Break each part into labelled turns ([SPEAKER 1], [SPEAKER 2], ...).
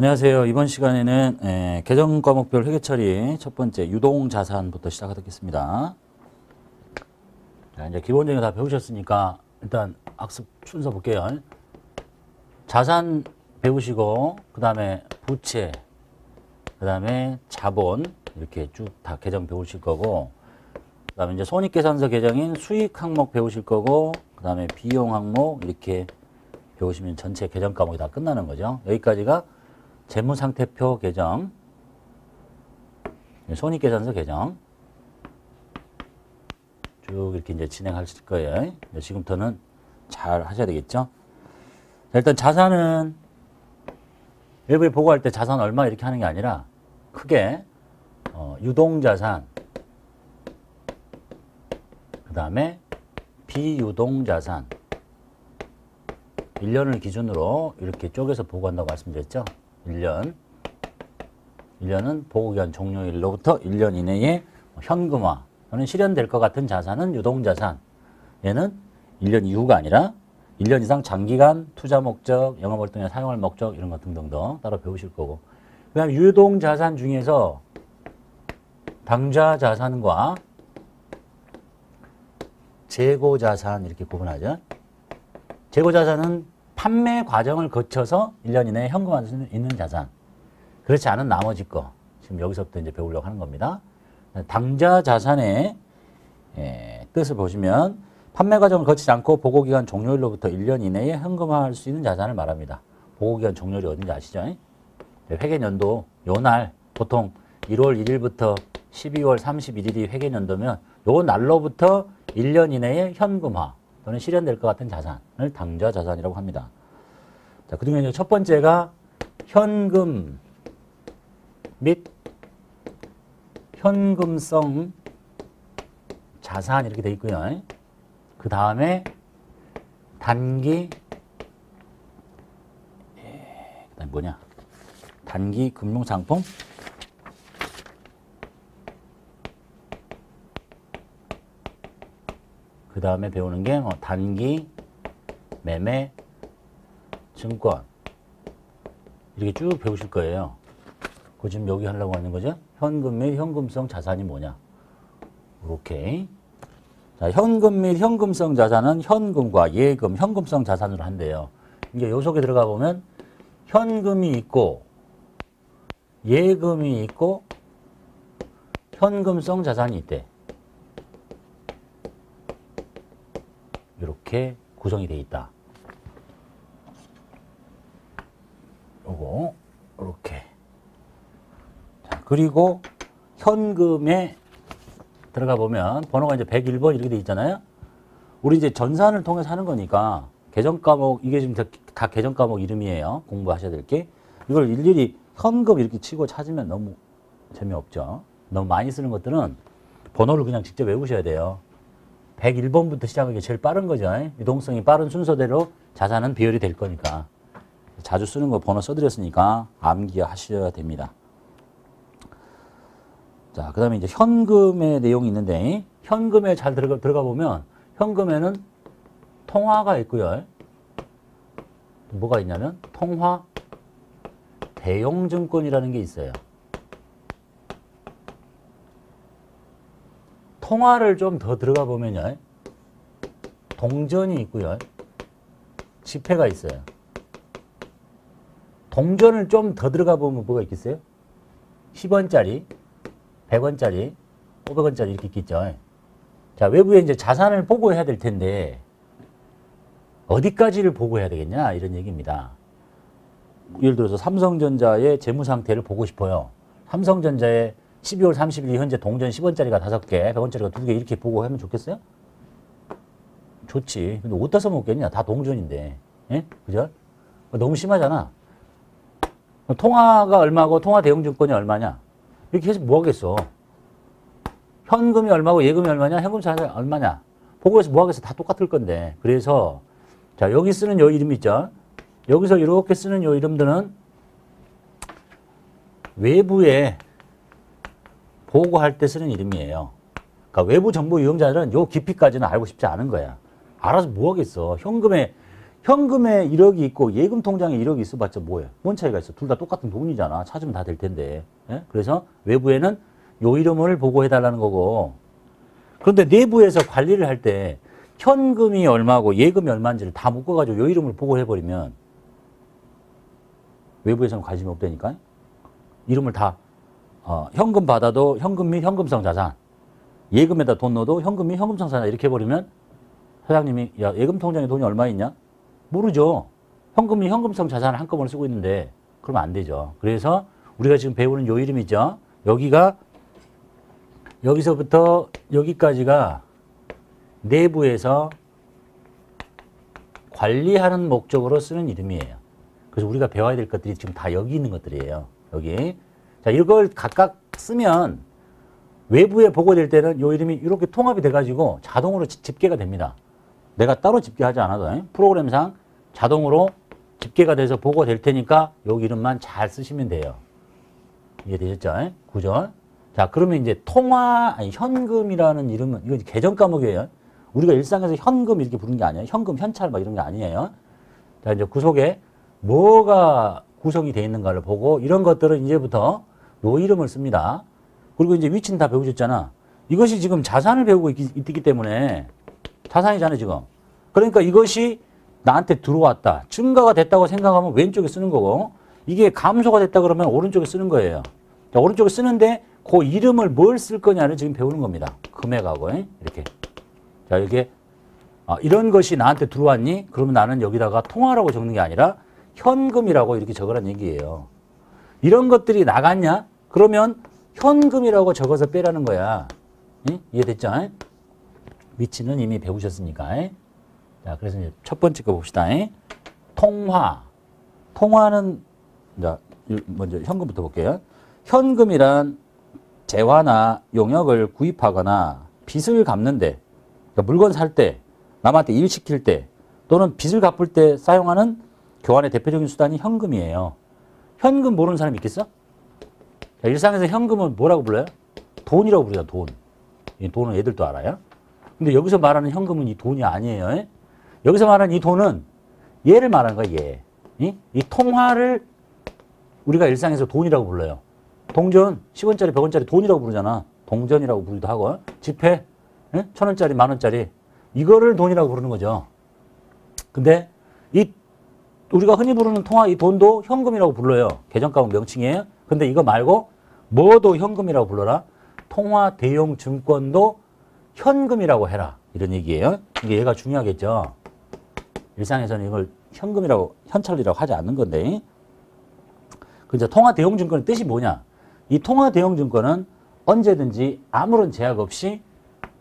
[SPEAKER 1] 안녕하세요. 이번 시간에는 계정 과목별 회계 처리 첫 번째 유동자산부터 시작하겠습니다. 자, 이제 기본적인 거 다 배우셨으니까 일단 학습 순서 볼게요. 자산 배우시고 그 다음에 부채, 그 다음에 자본 이렇게 쭉 다 계정 배우실 거고, 그 다음에 이제 손익계산서 계정인 수익 항목 배우실 거고, 그 다음에 비용 항목 이렇게 배우시면 전체 계정 과목이 다 끝나는 거죠. 여기까지가 재무상태표 계정, 손익계산서 계정 쭉 이렇게 이제 진행하실 거예요. 지금부터는 잘 하셔야 되겠죠. 자, 일단 자산은 일부에 보고할 때 자산 얼마 이렇게 하는 게 아니라 크게 유동자산, 그 다음에 비유동자산 1년을 기준으로 이렇게 쪼개서 보고한다고 말씀드렸죠. 1년은 보고기한 종료일로부터 1년 이내에 현금화 또는 실현될 것 같은 자산은 유동자산. 얘는 1년 이후가 아니라 1년 이상 장기간 투자 목적, 영업활동에 사용할 목적 이런 것 등등도 따로 배우실 거고, 그 다음에 유동자산 중에서 당좌자산과 재고자산 이렇게 구분하죠. 재고자산은 판매 과정을 거쳐서 1년 이내에 현금화할 수 있는 자산. 그렇지 않은 나머지 거. 지금 여기서부터 이제 배우려고 하는 겁니다. 당좌자산의 뜻을 보시면 판매 과정을 거치지 않고 보고기간 종료일로부터 1년 이내에 현금화할 수 있는 자산을 말합니다. 보고기간 종료일이 어딘지 아시죠? 회계연도 요날 보통 1월 1일부터 12월 31일이 회계연도면 요 날로부터 1년 이내에 현금화 또는 실현될 것 같은 자산을 당좌자산이라고 합니다. 자, 그중에 첫 번째가 현금 및 현금성 자산 이렇게 돼 있고요. 그 다음에 단기, 그다음에 뭐냐? 단기 금융상품, 그 다음에 배우는 게 단기 매매 증권 이렇게 쭉 배우실 거예요. 그 지금 여기 하려고 하는 거죠. 현금 및 현금성 자산이 뭐냐? 이렇게. 자, 현금 및 현금성 자산은 현금과 예금, 현금성 자산으로 한대요. 이제 요 속에 들어가 보면 현금이 있고 예금이 있고 현금성 자산이 있대. 이렇게 구성이 되어 있다. 요거 이렇게. 자, 그리고 현금에 들어가 보면 번호가 이제 101번 이렇게 돼 있잖아요. 우리 이제 전산을 통해서 하는 거니까 계정 과목, 이게 지금 다 계정 과목 이름이에요. 공부하셔야 될 게. 이걸 일일이 현금 이렇게 치고 찾으면 너무 재미없죠. 너무 많이 쓰는 것들은 번호를 그냥 직접 외우셔야 돼요. 101번부터 시작하는 게 제일 빠른 거죠. 유동성이 빠른 순서대로 자산은 비율이 될 거니까. 자주 쓰는 거 번호 써드렸으니까 암기하셔야 됩니다. 자, 그 다음에 이제 현금의 내용이 있는데, 현금에 잘 들어가 보면, 현금에는 통화가 있고요. 뭐가 있냐면, 통화 대용증권이라는 게 있어요. 통화를 좀 더 들어가 보면요. 동전이 있고요. 지폐가 있어요. 동전을 좀 더 들어가 보면 뭐가 있겠어요? 10원짜리, 100원짜리, 500원짜리 이렇게 있겠죠. 자, 외부에 이제 자산을 보고해야 될 텐데 어디까지를 보고해야 되겠냐 이런 얘기입니다. 예를 들어서 삼성전자의 재무 상태를 보고 싶어요. 삼성전자의 12월 30일 현재 동전 10원짜리가 5개, 100원짜리가 2개 이렇게 보고하면 좋겠어요? 좋지. 근데 어디다 써먹겠냐? 다 동전인데. 예? 그죠? 너무 심하잖아. 통화가 얼마고 통화 대용증권이 얼마냐? 이렇게 해서 뭐 하겠어? 현금이 얼마고 예금이 얼마냐? 현금 자산이 얼마냐? 보고해서 뭐 하겠어? 다 똑같을 건데. 그래서 자, 여기 쓰는 요 이름 있죠? 여기서 이렇게 쓰는 요 이름들은 외부에 보고할 때 쓰는 이름이에요. 그러니까 외부 정보 이용자들은 요 깊이까지는 알고 싶지 않은 거야. 알아서 뭐 하겠어? 현금에 1억이 있고 예금 통장에 1억이 있어봤자 뭐예요? 뭔 차이가 있어? 둘 다 똑같은 돈이잖아. 찾으면 다 될 텐데. 예? 그래서 외부에는 요 이름을 보고 해달라는 거고. 그런데 내부에서 관리를 할 때 현금이 얼마고 예금이 얼마인지를 다 묶어가지고 요 이름을 보고 해버리면 외부에서는 관심이 없다니까. 이름을 다 현금 받아도 현금 및 현금성 자산, 예금에다 돈 넣어도 현금 및 현금성 자산 이렇게 해버리면 사장님이 야 예금 통장에 돈이 얼마 있냐? 모르죠. 현금 및 현금성 자산을 한꺼번에 쓰고 있는데 그러면 안 되죠. 그래서 우리가 지금 배우는 요 이름이죠. 여기가 여기서부터 여기까지가 내부에서 관리하는 목적으로 쓰는 이름이에요. 그래서 우리가 배워야 될 것들이 지금 다 여기 있는 것들이에요. 여기. 자, 이걸 각각 쓰면 외부에 보고될 때는 이 이름이 이렇게 통합이 돼가지고 자동으로 집계가 됩니다. 내가 따로 집계하지 않아도 프로그램상 자동으로 집계가 돼서 보고될 테니까 여기 이름만 잘 쓰시면 돼요. 이해되셨죠? 구절. 자, 그러면 이제 현금이라는 이름은, 이거 계정 과목이에요. 우리가 일상에서 현금 이렇게 부르는 게 아니에요. 현금, 현찰 막 이런 게 아니에요. 자, 이제 그 속에 뭐가 구성이 되어 있는가를 보고 이런 것들은 이제부터 요 이름을 씁니다. 그리고 이제 위치는 다 배우셨잖아. 이것이 지금 자산을 배우고 있기 때문에 자산이잖아요, 지금. 그러니까 이것이 나한테 들어왔다. 증가가 됐다고 생각하면 왼쪽에 쓰는 거고 이게 감소가 됐다 그러면 오른쪽에 쓰는 거예요. 자, 오른쪽에 쓰는데 그 이름을 뭘 쓸 거냐를 지금 배우는 겁니다. 금액하고 이렇게. 자, 이게 이런 것이 나한테 들어왔니? 그러면 나는 여기다가 통화라고 적는 게 아니라 현금이라고 이렇게 적으란 얘기예요. 이런 것들이 나갔냐? 그러면 현금이라고 적어서 빼라는 거야. 응? 이해됐죠? 위치는 이미 배우셨으니까. 자, 그래서 이제 첫 번째 거 봅시다. 통화. 통화는 먼저 현금부터 볼게요. 현금이란 재화나 용역을 구입하거나 빚을 갚는데, 그러니까 물건 살 때, 남한테 일 시킬 때, 또는 빚을 갚을 때 사용하는 교환의 대표적인 수단이 현금이에요. 현금 모르는 사람 있겠어? 자, 일상에서 현금은 뭐라고 불러요? 돈이라고 부르죠, 돈. 이 돈은 애들도 알아요. 근데 여기서 말하는 현금은 이 돈이 아니에요. 여기서 말하는 이 돈은 얘를 말하는 거야, 얘. 이 통화를 우리가 일상에서 돈이라고 불러요. 동전, 10원짜리, 100원짜리 돈이라고 부르잖아. 동전이라고 부르기도 하고. 지폐, 1000원짜리, 10,000원짜리. 이거를 돈이라고 부르는 거죠. 근데 우리가 흔히 부르는 통화 이 돈도 현금이라고 불러요. 계정가문 명칭이에요. 근데 이거 말고 뭐도 현금이라고 불러라. 통화 대용 증권도 현금이라고 해라. 이런 얘기예요. 이게 얘가 중요하겠죠. 일상에서는 이걸 현금이라고, 현찰이라고 하지 않는 건데. 그래서 통화 대용 증권의 뜻이 뭐냐? 이 통화 대용 증권은 언제든지 아무런 제약 없이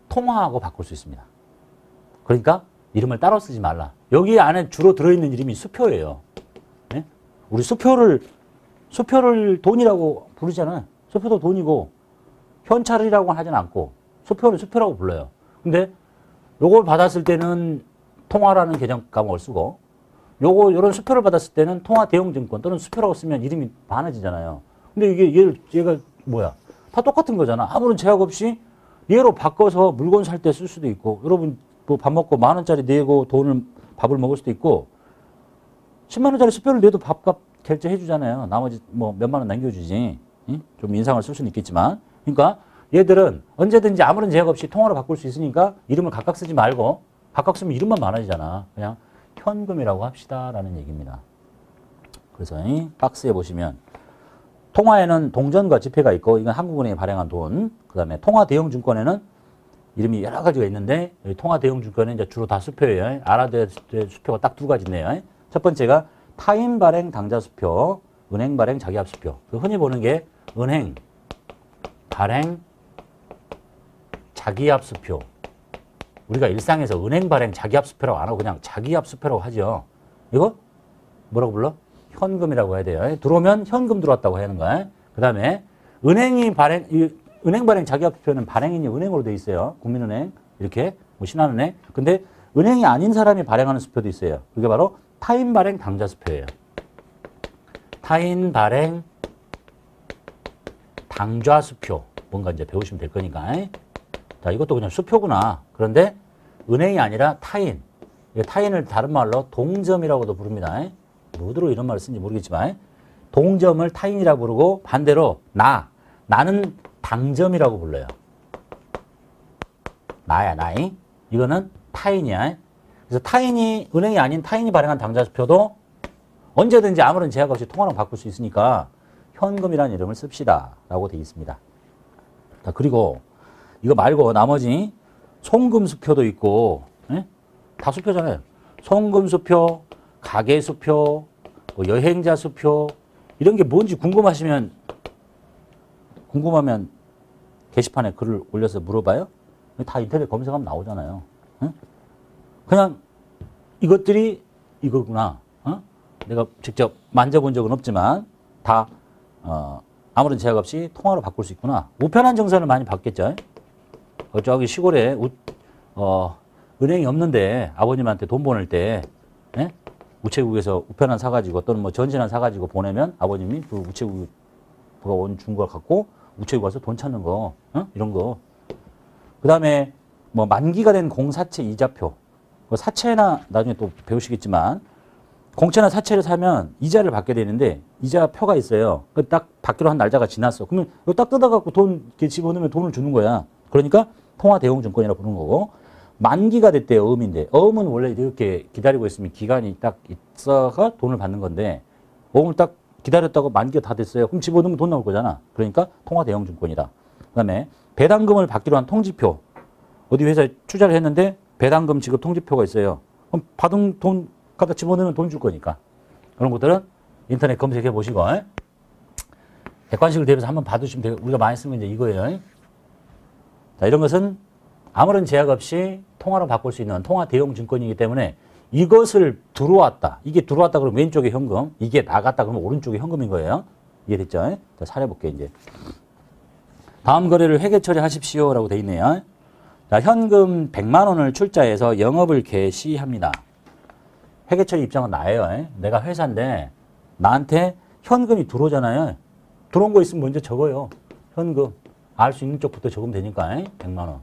[SPEAKER 1] 통화하고 바꿀 수 있습니다. 그러니까 이름을 따로 쓰지 말라. 여기 안에 주로 들어있는 이름이 수표예요. 네? 우리 수표를 돈이라고 부르잖아요. 수표도 돈이고 현찰이라고 하진 않고 수표를 수표라고 불러요. 근데 요걸 받았을 때는 통화라는 계정 과목을 쓰고 요런 수표를 받았을 때는 통화 대용 증권 또는 수표라고 쓰면 이름이 많아지잖아요. 근데 이게 얘가 뭐야? 다 똑같은 거잖아. 아무런 제약 없이 얘로 바꿔서 물건 살 때 쓸 수도 있고, 여러분 뭐 밥 먹고 10,000원짜리 내고 밥을 먹을 수도 있고, 100,000원짜리 수표를 내도 밥값 결제해 주잖아요. 나머지 뭐 몇만 원 남겨주지. 응? 좀 인상을 쓸 수는 있겠지만. 그러니까 얘들은 언제든지 아무런 제약 없이 통화로 바꿀 수 있으니까 이름을 각각 쓰지 말고, 각각 쓰면 이름만 많아지잖아. 그냥 현금이라고 합시다라는 얘기입니다. 그래서 이 박스에 보시면 통화에는 동전과 지폐가 있고, 이건 한국은행이 발행한 돈. 그 다음에 통화 대용 증권에는 이름이 여러 가지가 있는데, 여기 통화 대용 증권은 이제 주로 다 수표예요. 알아둬야 될 수표가 딱 2가지 있네요. 첫 번째가 타인 발행 당좌 수표, 은행 발행 자기합 수표. 흔히 보는 게 은행 발행 자기합 수표. 우리가 일상에서 은행 발행 자기합 수표라고 안 하고 그냥 자기합 수표라고 하죠. 이거 뭐라고 불러? 현금이라고 해야 돼요. 들어오면 현금 들어왔다고 하는 거야. 그 다음에 은행 발행 자기합 수표는 발행인이 은행으로 돼 있어요. 국민은행, 이렇게, 뭐 신한은행. 근데 은행이 아닌 사람이 발행하는 수표도 있어요. 그게 바로 타인 발행 당좌 수표예요. 타인 발행 당좌 수표. 뭔가 이제 배우시면 될 거니까. 자, 이것도 그냥 수표구나. 그런데 은행이 아니라 타인. 타인을 다른 말로 동점이라고도 부릅니다. 뭐로 이런 말을 쓰는지 모르겠지만 동점을 타인이라고 부르고 반대로 나는 당점이라고 불러요. 나야 나이. 이거는 타인이야. 그래서 타인이 은행이 아닌 타인이 발행한 당좌수표도 언제든지 아무런 제약 없이 통화로 바꿀 수 있으니까 현금이라는 이름을 씁시다 라고 되어 있습니다. 자, 그리고 이거 말고 나머지 송금수표도 있고 다 수표잖아요. 송금수표, 가계수표, 뭐 여행자수표 이런 게 뭔지 궁금하면 게시판에 글을 올려서 물어봐요. 다 인터넷 검색하면 나오잖아요. 그냥 이것들이 이거구나. 내가 직접 만져본 적은 없지만 다 아무런 제약 없이 통화로 바꿀 수 있구나. 우편한 정산을 많이 받겠죠. 저기 시골에 은행이 없는데 아버님한테 돈 보낼 때 우체국에서 우편한 사가지고 또는 뭐 전신한 사가지고 보내면 아버님이 그 우체국가 준 걸 갖고 우체국 가서 돈 찾는 거 이런 거. 그 다음에 뭐 만기가 된 공사채 이자표. 사채나 나중에 또 배우시겠지만 공채나 사채를 사면 이자를 받게 되는데 이자표가 있어요. 딱 받기로 한 날짜가 지났어. 그러면 이거 딱 뜯어갖고 돈 이렇게 집어넣으면 돈을 주는 거야. 그러니까 통화대용증권이라고 부르는 거고 만기가 됐대요. 어음인데 어음은 원래 이렇게 기다리고 있으면 기간이 딱 있어가 돈을 받는 건데 어음을 딱 기다렸다고 만기가 다 됐어요. 그럼 집어넣으면 돈 나올 거잖아. 그러니까 통화대용증권이다. 그다음에 배당금을 받기로 한 통지표. 어디 회사에 투자를 했는데 배당금 지급 통지표가 있어요. 그럼 받은 돈 갖다 집어넣으면 돈 줄 거니까. 그런 것들은 인터넷 검색해 보시고 객관식을 대비해서 한번 받으시면 돼요. 우리가 많이 쓰는 게 이제 이거예요. 자, 이런 것은 아무런 제약 없이 통화로 바꿀 수 있는 통화 대용 증권이기 때문에 이것을 들어왔다. 이게 들어왔다 그러면 왼쪽에 현금, 이게 나갔다 그러면 오른쪽에 현금인 거예요. 이해됐죠? 자, 사례 볼게요, 이제. 다음 거래를 회계 처리하십시오라고 돼 있네요. 자, 현금 100만 원을 출자해서 영업을 개시합니다. 회계 처리 입장은 나예요. 내가 회사인데 나한테 현금이 들어오잖아요. 들어온 거 있으면 먼저 적어요. 현금. 알 수 있는 쪽부터 적으면 되니까 100만 원.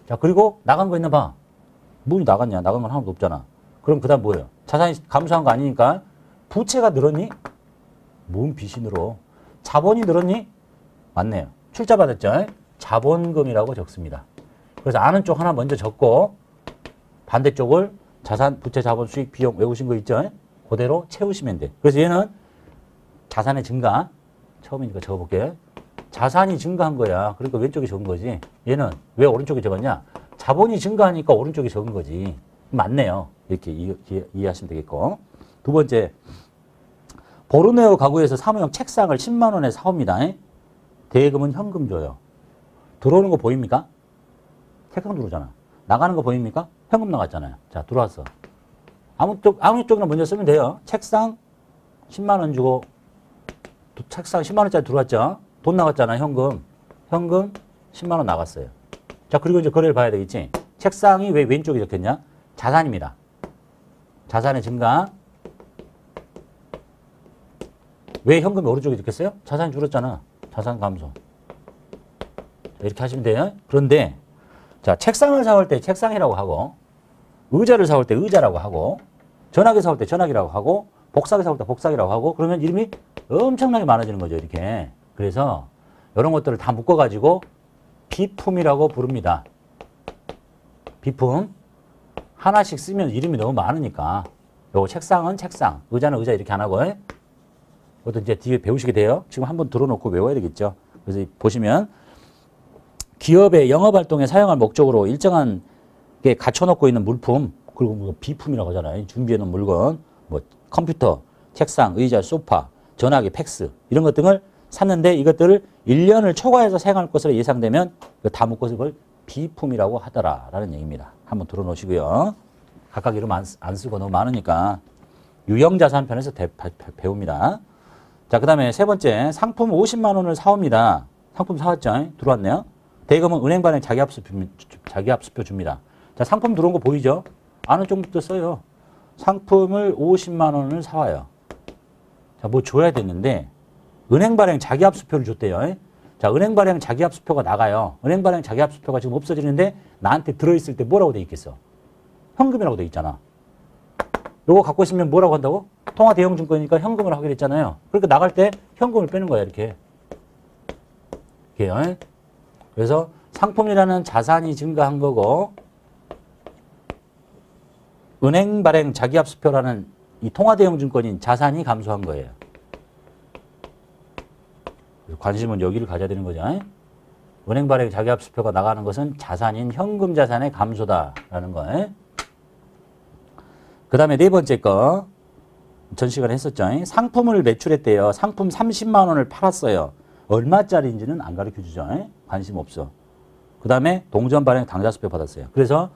[SPEAKER 1] 자, 그리고 나간 거 있나 봐. 뭐 나갔냐? 나간 건 하나도 없잖아. 그럼 그 다음 뭐예요? 자산이 감소한 거 아니니까 부채가 늘었니? 뭔 빚이 늘어? 자본이 늘었니? 맞네요. 출자 받았죠? 자본금이라고 적습니다. 그래서 아는 쪽 하나 먼저 적고 반대쪽을 자산, 부채, 자본, 수익, 비용 외우신 거 있죠? 그대로 채우시면 돼. 그래서 얘는 자산의 증가. 처음이니까 적어볼게요. 자산이 증가한 거야. 그러니까 왼쪽에 적은 거지. 얘는 왜 오른쪽에 적었냐? 자본이 증가하니까 오른쪽에 적은 거지. 맞네요. 이렇게 이해하시면 되겠고. 두 번째, 보르네오 가구에서 사무용 책상을 10만 원에 사옵니다. 대금은 현금 줘요. 들어오는 거 보입니까? 책상 들어오잖아. 나가는 거 보입니까? 현금 나갔잖아요. 자, 들어왔어. 아무 쪽이나 먼저 쓰면 돼요. 책상 10만 원 주고 책상 10만 원짜리 들어왔죠. 돈 나갔잖아, 현금. 현금 10만 원 나갔어요. 자, 그리고 이제 거래를 봐야 되겠지. 책상이 왜 왼쪽에 적혔냐? 자산입니다. 자산의 증가. 왜 현금이 오른쪽에 적혔어요? 자산이 줄었잖아. 자산 감소. 이렇게 하시면 돼요. 그런데 자, 책상을 사올 때 책상이라고 하고 의자를 사올 때 의자라고 하고 전화기 사올 때 전화기라고 하고 복사기 사올 때 복사기라고 하고 그러면 이름이 엄청나게 많아지는 거죠. 이렇게. 그래서 이런 것들을 다 묶어가지고 비품이라고 부릅니다. 비품. 하나씩 쓰면 이름이 너무 많으니까 요거 책상은 책상, 의자는 의자 이렇게 안 하고 이것도 이제 뒤에 배우시게 돼요. 지금 한번 들어놓고 외워야 되겠죠. 그래서 보시면 기업의 영업활동에 사용할 목적으로 일정한 게 갖춰놓고 있는 물품 그리고 뭐 비품이라고 하잖아요. 준비해놓은 물건 뭐 컴퓨터, 책상, 의자, 소파, 전화기, 팩스 이런 것 등을 샀는데 이것들을 1년을 초과해서 사용할 것으로 예상되면 다 묶어서 그걸 비품이라고 하더라라는 얘기입니다. 한번 들어놓으시고요. 각각 이름 안 쓰고 너무 많으니까 유형자산 편에서 배웁니다. 자, 그 다음에 세 번째 상품 50만 원을 사옵니다. 상품 사왔죠? 들어왔네요. 대금은 은행 발행 자기압수표 줍니다. 자, 상품 들어온 거 보이죠? 아는 쪽부터 써요. 상품을 50만 원을 사와요. 자, 뭐 줘야 되는데 은행 발행 자기압수표를 줬대요. 자, 은행 발행 자기압수표가 나가요. 은행 발행 자기압수표가 지금 없어지는데 나한테 들어있을 때 뭐라고 돼 있겠어? 현금이라고 돼 있잖아. 요거 갖고 있으면 뭐라고 한다고? 통화 대형 증권이니까 현금을 하기로 했잖아요. 그러니까 나갈 때 현금을 빼는 거야, 이렇게. 이렇게요. 그래서 상품이라는 자산이 증가한 거고, 은행 발행 자기합수표라는 이 통화 대형 증권인 자산이 감소한 거예요. 관심은 여기를 가져야 되는 거죠. 은행 발행 자기합수표가 나가는 것은 자산인 현금 자산의 감소다라는 거. 그 다음에 네 번째 거, 전 시간에 했었죠. 상품을 매출했대요. 상품 30만 원을 팔았어요. 얼마짜리인지는 안 가르쳐 주죠. 관심 없어. 그 다음에 동전 발행 당좌수표 받았어요. 그래서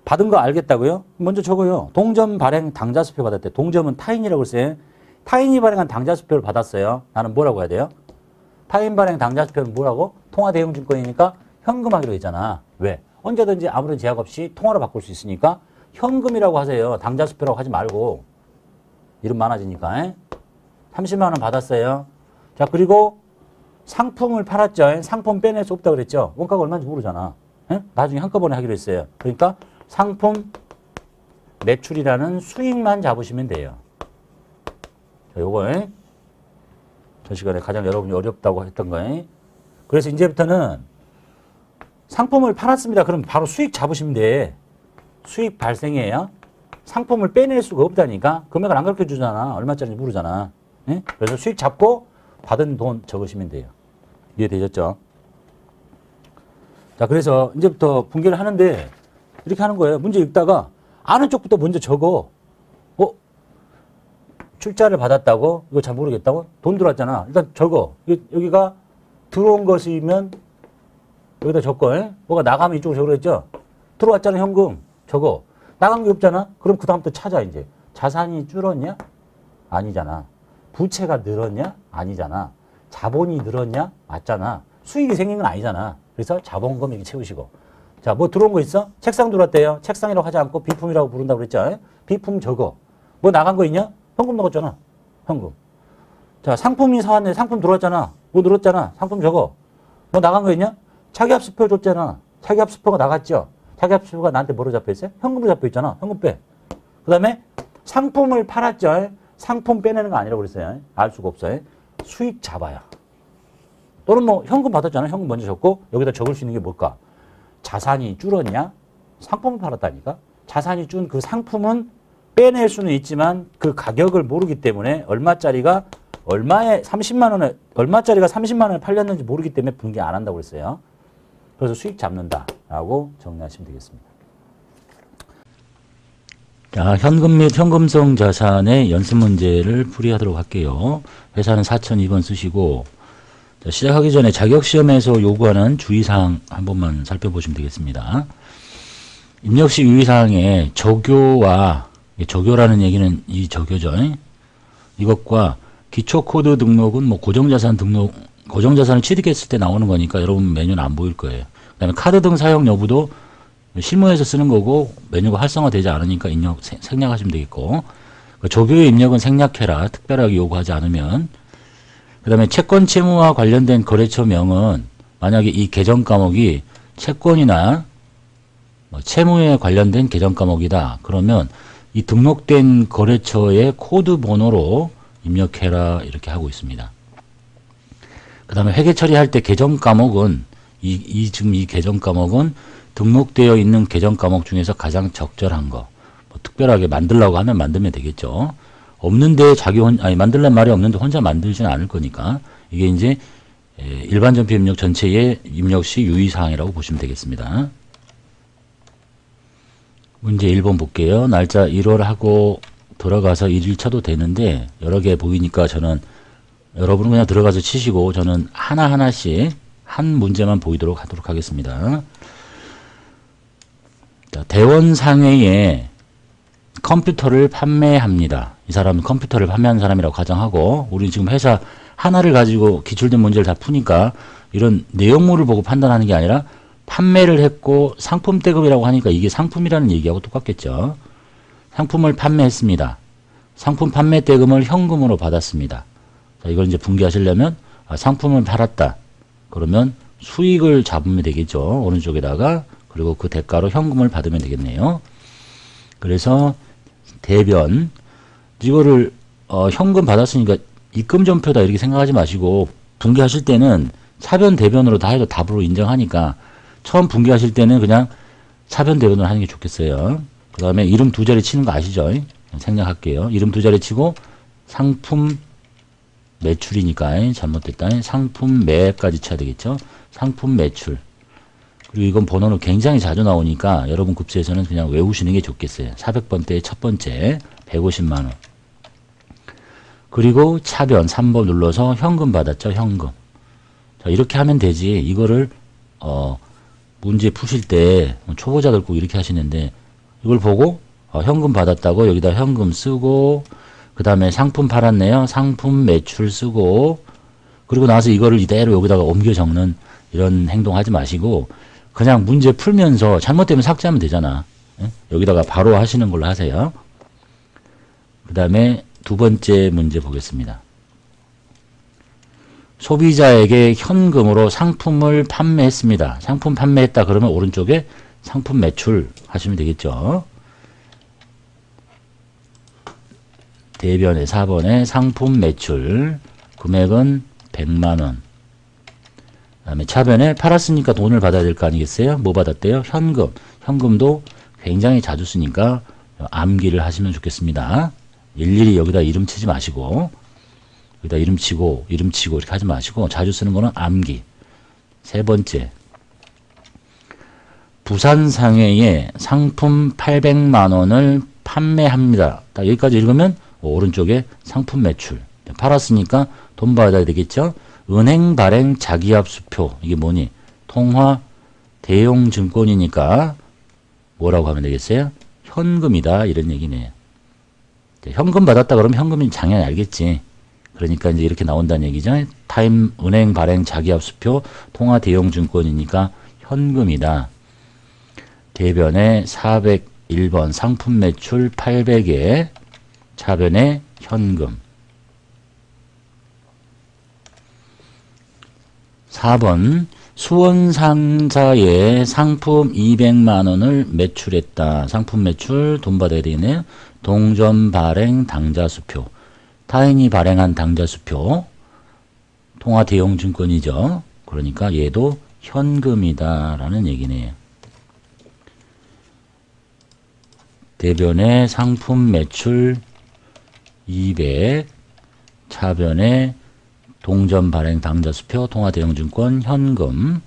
[SPEAKER 1] 받은 거 알겠다고요? 먼저 적어요. 동전 발행 당좌수표 받았대. 동점은 타인이라고 했어요. 타인이 발행한 당좌수표를 받았어요. 나는 뭐라고 해야 돼요? 타인 발행 당좌수표는 뭐라고? 통화 대형 증권이니까 현금하기로 했잖아. 왜? 언제든지 아무런 제약 없이 통화로 바꿀 수 있으니까 현금이라고 하세요. 당좌수표라고 하지 말고. 이름 많아지니까. 30만 원 받았어요. 자, 그리고 상품을 팔았죠. 상품 빼낼 수 없다고 그랬죠. 원가가 얼마인지 모르잖아. 나중에 한꺼번에 하기로 했어요. 그러니까 상품 매출이라는 수익만 잡으시면 돼요. 자, 요거 전 시간에 가장 여러분이 어렵다고 했던 거예요. 그래서 이제부터는 상품을 팔았습니다. 그럼 바로 수익 잡으시면 돼. 수익 발생이에요. 상품을 빼낼 수가 없다니까. 금액을 안 가르쳐 주잖아. 얼마짜리인지 모르잖아. 그래서 수익 잡고 받은 돈 적으시면 돼요. 이해되셨죠? 자, 그래서 이제부터 분개를 하는데 이렇게 하는 거예요. 문제 읽다가 아는 쪽부터 먼저 적어. 출자를 받았다고? 이거 잘 모르겠다고? 돈 들어왔잖아. 일단 적어. 여기가 들어온 것이면 여기다 적고, 뭐가 나가면 이쪽으로 적으랬죠? 들어왔잖아, 현금. 적어. 나간 게 없잖아? 그럼 그 다음부터 찾아, 이제. 자산이 줄었냐? 아니잖아. 부채가 늘었냐? 아니잖아. 자본이 늘었냐? 맞잖아. 수익이 생긴 건 아니잖아. 그래서 자본금 이렇게 채우시고. 자, 뭐 들어온 거 있어? 책상 들어왔대요. 책상이라고 하지 않고 비품이라고 부른다고 그랬죠? 비품 적어. 뭐 나간 거 있냐? 현금 나갔잖아. 현금. 자, 상품이 사왔네. 상품 들어왔잖아. 뭐 늘었잖아. 상품 적어. 뭐 나간 거 있냐? 자기합수표 줬잖아. 자기합수표가 나갔죠. 자기합수표가 나한테 뭐로 잡혀있어요? 현금으로 잡혀있잖아. 현금 빼. 그 다음에 상품을 팔았죠. 상품 빼내는 거 아니라고 그랬어요. 알 수가 없어요. 수익 잡아요. 또는 뭐 현금 받았잖아. 현금 먼저 적고 여기다 적을 수 있는 게 뭘까? 자산이 줄었냐? 상품을 팔았다니까. 자산이 준 그 상품은 빼낼 수는 있지만 그 가격을 모르기 때문에 얼마짜리가 30만 원에 팔렸는지 모르기 때문에 분개 안 한다고 그랬어요. 그래서 수익 잡는다라고 정리하시면 되겠습니다. 자, 현금 및 현금성 자산의 연습 문제를 풀이하도록 할게요. 회사는 4002번 쓰시고, 자, 시작하기 전에 자격시험에서 요구하는 주의사항 한 번만 살펴보시면 되겠습니다. 입력시 유의사항에 조교라는 얘기는 이 조교죠. 이것과 기초코드 등록은 뭐 고정자산을 취득했을 때 나오는 거니까 여러분 메뉴는 안 보일 거예요. 그 다음에 카드 등 사용 여부도 실무에서 쓰는 거고 메뉴가 활성화되지 않으니까 생략하시면 되겠고, 조교의 입력은 생략해라. 특별하게 요구하지 않으면. 그 다음에 채권 채무와 관련된 거래처명은 만약에 이 계정 과목이 채권이나 채무에 관련된 계정 과목이다. 그러면 이 등록된 거래처의 코드 번호로 입력해라. 이렇게 하고 있습니다. 그 다음에 회계 처리할 때 계정 과목은 지금 이 계정 과목은 등록되어 있는 계정 과목 중에서 가장 적절한 거. 뭐 특별하게 만들라고 하면 만들면 되겠죠. 없는데 만들란 말이 없는데 혼자 만들지는 않을 거니까 이게 이제 일반 전표 입력 전체의 입력 시 유의사항이라고 보시면 되겠습니다. 문제 1번 볼게요. 날짜 1월 하고 들어가서 1일 쳐도 되는데 여러 개 보이니까 저는 여러분은 그냥 들어가서 치시고 저는 하나하나씩 한 문제만 보이도록 하도록 하겠습니다. 자, 대원상회에 컴퓨터를 판매합니다. 이 사람은 컴퓨터를 판매하는 사람이라고 가정하고 우리 지금 회사 하나를 가지고 기출된 문제를 다 푸니까 이런 내용물을 보고 판단하는 게 아니라 판매를 했고 상품 대금이라고 하니까 이게 상품이라는 얘기하고 똑같겠죠. 상품을 판매했습니다. 상품 판매 대금을 현금으로 받았습니다. 자, 이걸 이제 분개하시려면 상품을 팔았다. 그러면 수익을 잡으면 되겠죠. 오른쪽에다가. 그리고 그 대가로 현금을 받으면 되겠네요. 그래서 대변 이거를 현금 받았으니까 입금전표다 이렇게 생각하지 마시고 분기하실 때는 차변 대변으로 다 해도 답으로 인정하니까 처음 분기하실 때는 그냥 차변 대변으로 하는 게 좋겠어요. 그 다음에 이름 두 자리 치는 거 아시죠? 생략할게요. 이름 두 자리 치고 상품 매출이니까 잘못됐다. 상품 매까지 쳐야 되겠죠. 상품 매출. 그리고 이건 번호는 굉장히 자주 나오니까 여러분 급수에서는 그냥 외우시는 게 좋겠어요. 400번대의 첫 번째 150만원. 그리고 차변 3번 눌러서 현금 받았죠. 현금. 자, 이렇게 하면 되지. 이거를 문제 푸실 때 초보자들 꼭 이렇게 하시는데 이걸 보고 현금 받았다고 여기다 현금 쓰고 그 다음에 상품 팔았네요. 상품 매출 쓰고 그리고 나서 이거를 이대로 여기다가 옮겨 적는 이런 행동 하지 마시고 그냥 문제 풀면서 잘못되면 삭제하면 되잖아. 예? 여기다가 바로 하시는 걸로 하세요. 그 다음에 두 번째 문제 보겠습니다. 소비자에게 현금으로 상품을 판매했습니다. 상품 판매했다 그러면 오른쪽에 상품 매출 하시면 되겠죠. 대변에 4번에 상품 매출 금액은 100만원. 그 다음에 차변에 팔았으니까 돈을 받아야 될 거 아니겠어요? 뭐 받았대요? 현금. 현금도 굉장히 자주 쓰니까 암기를 하시면 좋겠습니다. 일일이 여기다 이름 치지 마시고 여기다 이름 치고 이렇게 하지 마시고 자주 쓰는 거는 암기. 세 번째. 부산상해에 상품 800만원을 판매합니다. 딱 여기까지 읽으면 오른쪽에 상품 매출. 팔았으니까 돈 받아야 되겠죠? 은행 발행 자기압 수표. 이게 뭐니? 통화 대용 증권이니까 뭐라고 하면 되겠어요? 현금이다. 이런 얘기네요. 현금 받았다 그러면 현금인 당연히 알겠지. 그러니까 이제 이렇게 나온다는 얘기죠. 타임 은행 발행 자기압 수표 통화 대용 증권이니까 현금이다. 대변에 401번 상품 매출 800에 차변에 현금. 4번 수원상사에 상품 200만원을 매출했다. 상품 매출 돈 받아야 되겠네요. 동전 발행 당좌수표. 타인이 발행한 당좌수표. 통화 대용 증권이죠. 그러니까 얘도 현금이다 라는 얘기네요. 대변에 상품 매출 200, 차변에 동전 발행 당좌수표, 통화 대용 증권, 현금.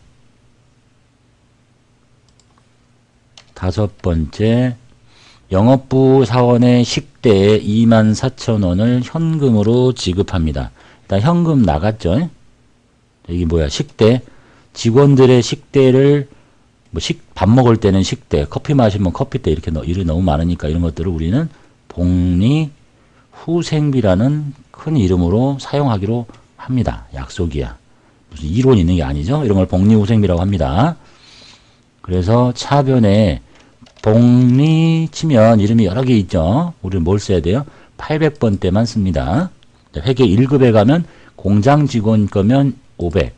[SPEAKER 1] 다섯 번째, 영업부 사원의 식대에 24,000원을 현금으로 지급합니다. 일단 현금 나갔죠. 이게 뭐야? 식대. 직원들의 식대를 밥 먹을 때는 식대, 커피 마시면 커피대 이렇게 일이 너무 많으니까 이런 것들을 우리는 복리 후생비라는 큰 이름으로 사용하기로 합니다. 약속이야. 무슨 이론 있는 게 아니죠. 이런 걸 복리 후생비라고 합니다. 그래서 차변에 복리 치면 이름이 여러 개 있죠. 우리는 뭘 써야 돼요? 800번대만 씁니다. 회계 1급에 가면 공장 직원 거면 500,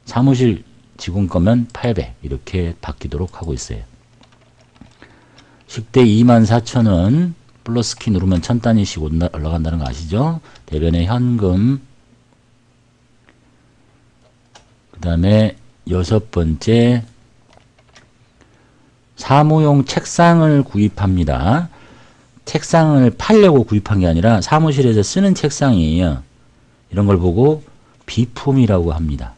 [SPEAKER 1] 사무실 직원 거면 800 이렇게 바뀌도록 하고 있어요. 식대 24,000원 플러스 키 누르면 1000단위씩 올라간다는 거 아시죠? 대변에 현금. 그 다음에 여섯 번째, 사무용 책상을 구입합니다. 책상을 팔려고 구입한 게 아니라 사무실에서 쓰는 책상이에요. 이런 걸 보고 비품이라고 합니다.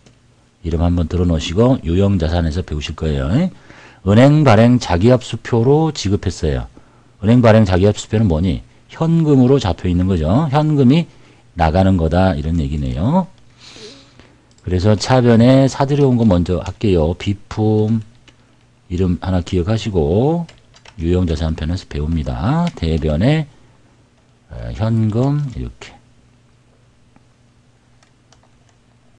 [SPEAKER 1] 이름 한번 들어놓으시고 유형자산에서 배우실 거예요. 은행 발행 자기압 수표로 지급했어요. 은행 발행 자기압 수표는 뭐니? 현금으로 잡혀 있는 거죠. 현금이 나가는 거다 이런 얘기네요. 그래서 차변에 사들여온 거 먼저 할게요. 비품 이름 하나 기억하시고 유형자산 편에서 배웁니다. 대변에 현금 이렇게